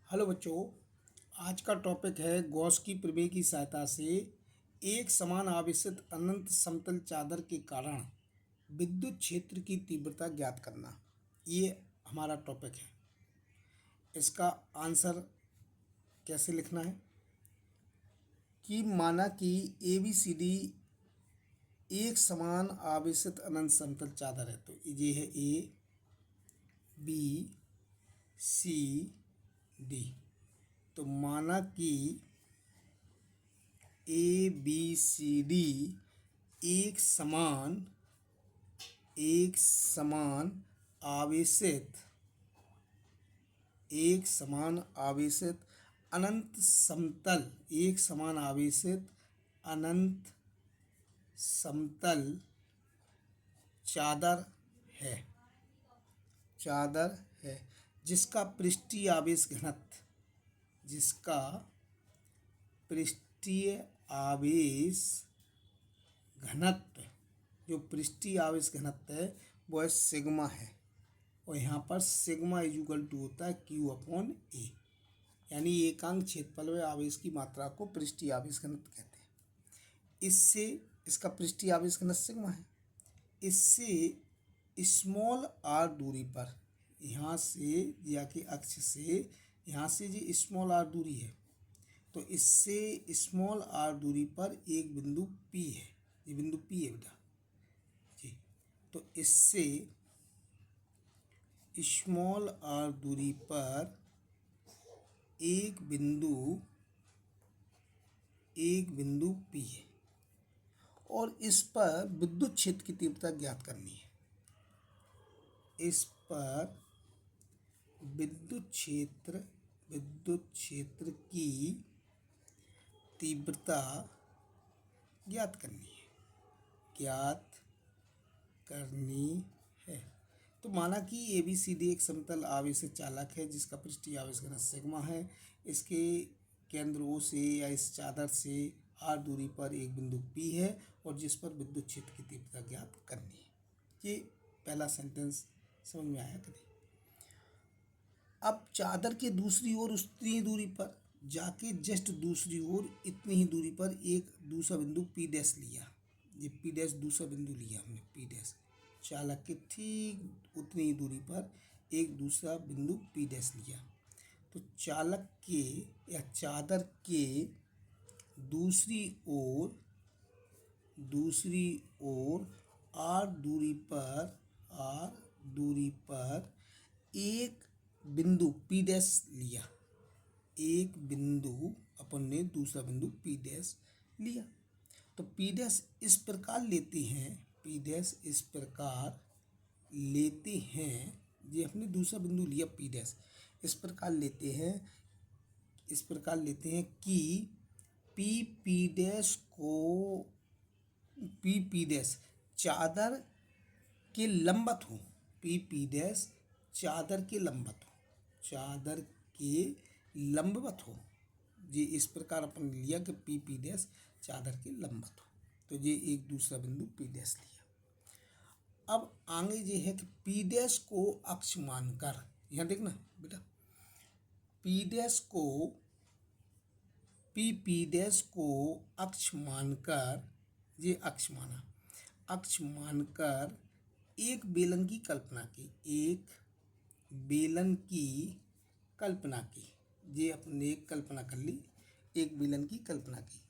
Hello बच्चों। आज का टॉपिक है गॉस की प्रमेय की सहायता से एक समान आवेशित अनंत समतल चादर के कारण विद्युत क्षेत्र की तीव्रता ज्ञात करना। ये हमारा टॉपिक है। इसका आंसर कैसे लिखना है कि माना कि ए बी सी डी एक समान आवेशित अनंत समतल चादर है। तो ये है ए बी सी डी। तो माना कि ए बी सी डी एक समान आवेशित अनंत समतल चादर है जिसका पृष्ठीय आवेश घनत्व जो पृष्ठीय आवेश घनत्व है वो है सिग्मा है। और यहाँ पर सिग्मा इक्वल टू होता है क्यू अपॉन ए, यानी एकांक क्षेत्रफल में आवेश की मात्रा को पृष्ठीय आवेश घनत्व कहते हैं। इससे इसका पृष्ठीय आवेश घनत्व सिग्मा है। इससे स्मॉल आर दूरी पर यहाँ से या कि अक्ष से यहाँ से जो स्मॉल आर दूरी है, तो इससे स्मॉल आर दूरी पर एक बिंदु पी है। ये बिंदु पी है बेटा जी। तो इससे स्मॉल आर दूरी पर एक बिंदु पी है और इस पर विद्युत क्षेत्र की तीव्रता ज्ञात करनी है। इस पर विद्युत क्षेत्र की तीव्रता ज्ञात करनी है। तो माना कि ए बी सी डी एक समतल आवेशित चालक है जिसका पृष्ठीय आवेश घनत्व सिग्मा है। इसके केंद्र ओ से या इस चादर से आर दूरी पर एक बिंदु पी है और जिस पर विद्युत क्षेत्र की तीव्रता ज्ञात करनी है। ये पहला सेंटेंस समझ में आया कि नहीं? अब चादर के दूसरी ओर उतनी ही दूरी पर जाके जस्ट दूसरी ओर इतनी ही दूरी पर एक दूसरा बिंदु पी डैश लिया। ये पी डैश दूसरा बिंदु लिया हमने, पी डैश चालक के ठीक उतनी ही दूरी पर एक दूसरा बिंदु पी डैश लिया। तो चालक के या चादर के दूसरी ओर आर दूरी पर एक बिंदु पी डैश लिया। एक बिंदु अपन ने दूसरा बिंदु पी डैश लिया। तो पी डैश इस प्रकार लेते हैं ये अपने दूसरा बिंदु लिया पी डैश इस प्रकार लेते हैं कि पी डैश चादर के लंबवत हो। पी डैश चादर के लंबवत हो। ये इस प्रकार अपन लिया कि पी डैश चादर के लंबवत हो। तो ये एक दूसरा बिंदु पी डैश लिया। अब आगे ये है कि पी डैश को अक्ष मानकर, यहाँ देखना बेटा, पी डैश को अक्ष मानकर, ये अक्ष मानकर एक बेलन की कल्पना की। ये अपने एक कल्पना कर ली, एक बेलन की कल्पना की।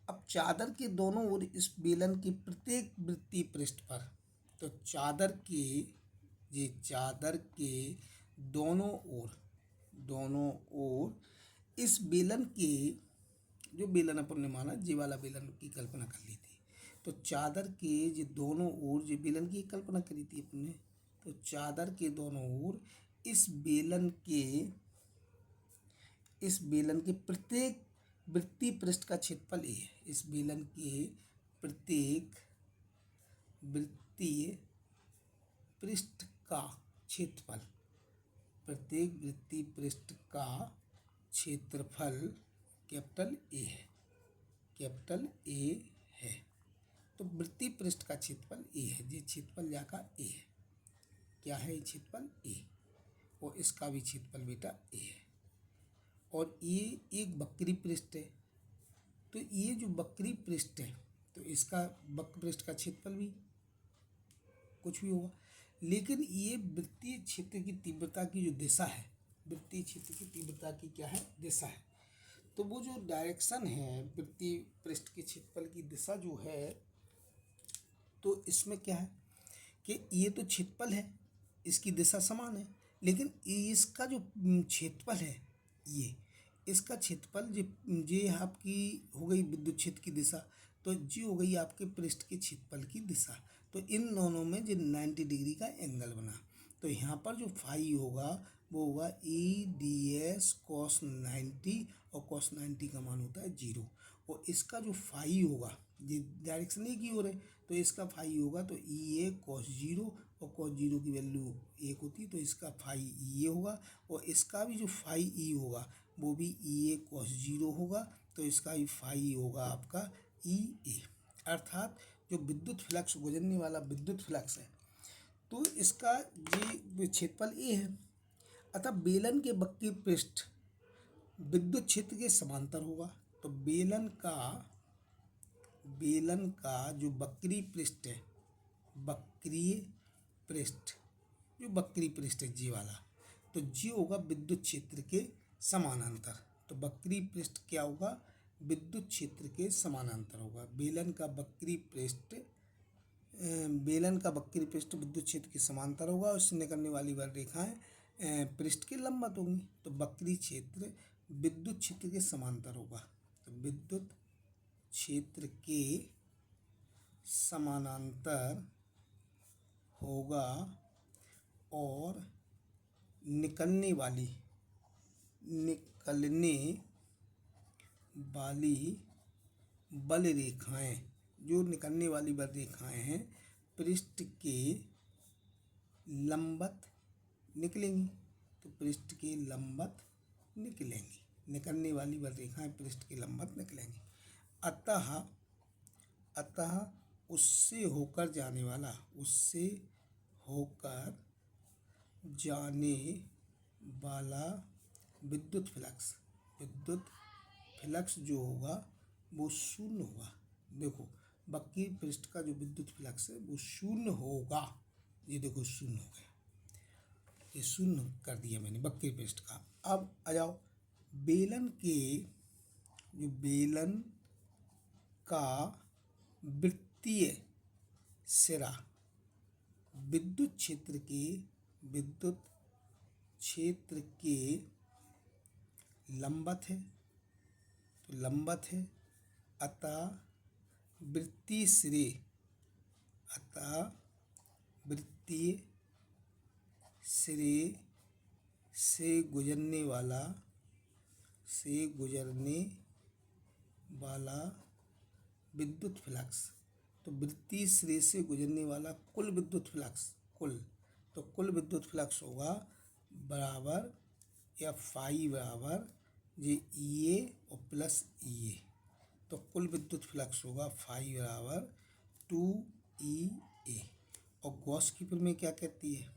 अब चादर के दोनों ओर इस बेलन के प्रत्येक वृत्तीय पृष्ठ पर, तो चादर के दोनों ओर इस बेलन के, जो बेलन अपन ने माना जी वाला बेलन की कल्पना कर ली थी। तो चादर के जो दोनों ओर जो बेलन की कल्पना करी थी अपन ने, तो चादर के दोनों ओर इस बेलन के प्रत्येक वृत्तीय पृष्ठ का क्षेत्रफल ए है। इस बेलन के प्रत्येक वृत्तीय पृष्ठ का क्षेत्रफल कैपिटल ए है। तो वृत्तीय पृष्ठ का क्षेत्रफल ए है। ये क्षेत्रफल जाका ए है। क्या है? क्षेत्रफल ए। और इसका भी क्षेत्रफल बेटा ए है। और ये एक वक्री पृष्ठ है। तो ये जो वक्री पृष्ठ है तो इसका वक्र पृष्ठ का क्षेत्रफल भी कुछ भी होगा, लेकिन ये वृत्तीय क्षेत्र की तीव्रता की जो दिशा है, वृत्तीय क्षेत्र की तीव्रता की क्या है, दिशा है। तो वो जो डायरेक्शन है वृत्तीय पृष्ठ के क्षेत्रफल की दिशा जो है, तो इसमें क्या है कि ये तो क्षेत्रफल है, इसकी दिशा समान है, लेकिन इसका जो क्षेत्रफल है, ये इसका क्षेत्रफल ये आपकी हो गई विद्युत क्षेत्र की दिशा, तो जी हो गई आपके पृष्ठ के क्षेत्रफल की दिशा। तो इन दोनों में जो 90 डिग्री का एंगल बना, तो यहाँ पर जो फाई होगा वो होगा ई डी एस कॉस 90, और कॉस 90 का मान होता है 0, और इसका जो फाई होगा, ये डायरेक्शन एक ही ओर है, तो इसका फाई होगा तो ई ए कॉस 0, और कॉस 0 की वैल्यू 1 होती है, तो इसका फाई ई ए होगा, और इसका भी जो फाई ई होगा वो भी ई ए कॉस 0 होगा, तो इसका भी फाई होगा आपका ई ए। अर्थात जो विद्युत फ्लक्स, गुजरने वाला विद्युत फ्लक्स है, तो इसका ये क्षेत्रफल ए है। अतः बेलन के वक्री पृष्ठ विद्युत क्षेत्र के समांतर होगा। तो बेलन का जो वक्री पृष्ठ है, वक्रीय पृष्ठ, जो वक्री पृष्ठ है जी वाला, तो जी होगा विद्युत क्षेत्र के समानांतर। तो वक्री पृष्ठ क्या होगा, विद्युत क्षेत्र के समानांतर होगा। बेलन का वक्री पृष्ठ विद्युत क्षेत्र के समांतर होगा, और उससे निकलने वाली वह रेखाएं पृष्ठ के लंबवत होंगी। तो वक्री क्षेत्र विद्युत क्षेत्र के समांतर होगा। तो विद्युत क्षेत्र के समानांतर होगा, और निकलने वाली बल रेखाएं, जो निकलने वाली बल रेखाएं हैं पृष्ठ के लंबवत निकलेंगी। तो पृष्ठ के लंबवत निकलेंगी, निकलने वाली बल रेखाएं पृष्ठ के लंबवत निकलेंगी। अतः उससे होकर जाने वाला विद्युत फ्लक्स जो होगा वो शून्य होगा। देखो वक्री पृष्ठ का जो विद्युत फ्लक्स है वो शून्य होगा। ये देखो शून्य हो गया, ये शून्य कर दिया मैंने वक्री पृष्ठ का। अब आ जाओ बेलन का वृत्तीय सिरा विद्युत क्षेत्र के लंबवत है, तो लंबवत है। अतः वृत्तीय सिरे से गुजरने वाला विद्युत फ्लक्स, तो वृत्तीय सिरे से गुजरने वाला कुल विद्युत फ्लक्स, कुल विद्युत फ्लक्स होगा बराबर, या फाई बराबर ये ई ए और प्लस ई ए। तो कुल विद्युत फ्लक्स होगा फाई बराबर 2E और गॉस की प्रमेय क्या कहती है,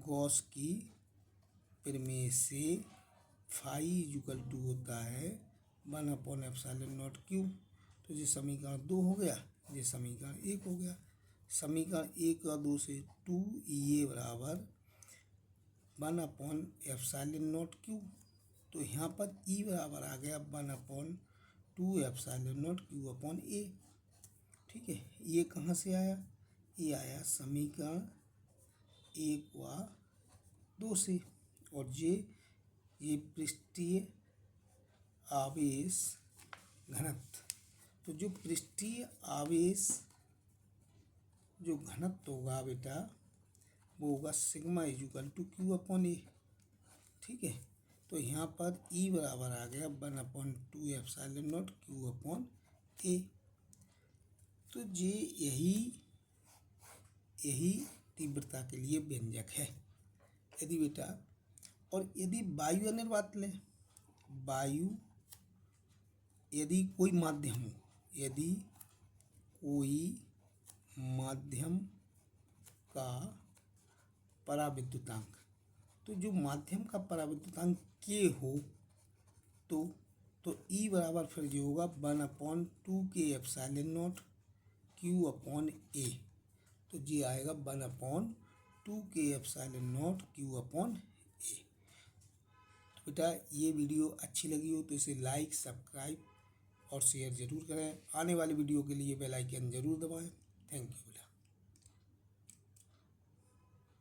गॉस की प्रमेय से फाई इक्वल टू होता है 1/ε0 तो ये समीकरण 2 हो गया, ये समीकरण 1 हो गया। समीकरण 1 और 2 से 2E बराबर 1/ε0 तो यहाँ पर E बराबर आ गया 1/2ε0 ठीक है। ये कहाँ से आया, ये आया समीकरण 1 व 2 से। और ये पृष्ठीय आवेश घनत्व, तो जो पृष्ठीय आवेश जो घनत्व होगा बेटा वो होगा सिग्मा इक्वल टू Q/A। ठीक है, तो यहाँ पर E बराबर आ गया 1/2ε0 Q/A। तो ये यही तीव्रता के लिए व्यंजक है। यदि बेटा, और यदि वायु अनिर्वात लें, यदि कोई माध्यम का पराविद्युतांक, तो जो माध्यम का पराविद्युतांक K हो, तो ई बराबर फिर जो होगा 1/2 k Q/A। तो ये आएगा 1/2 k Q/A। तो बेटा ये वीडियो अच्छी लगी हो तो इसे लाइक, सब्सक्राइब और शेयर ज़रूर करें। आने वाली वीडियो के लिए बेल आइकन ज़रूर दबाएं। Thank you.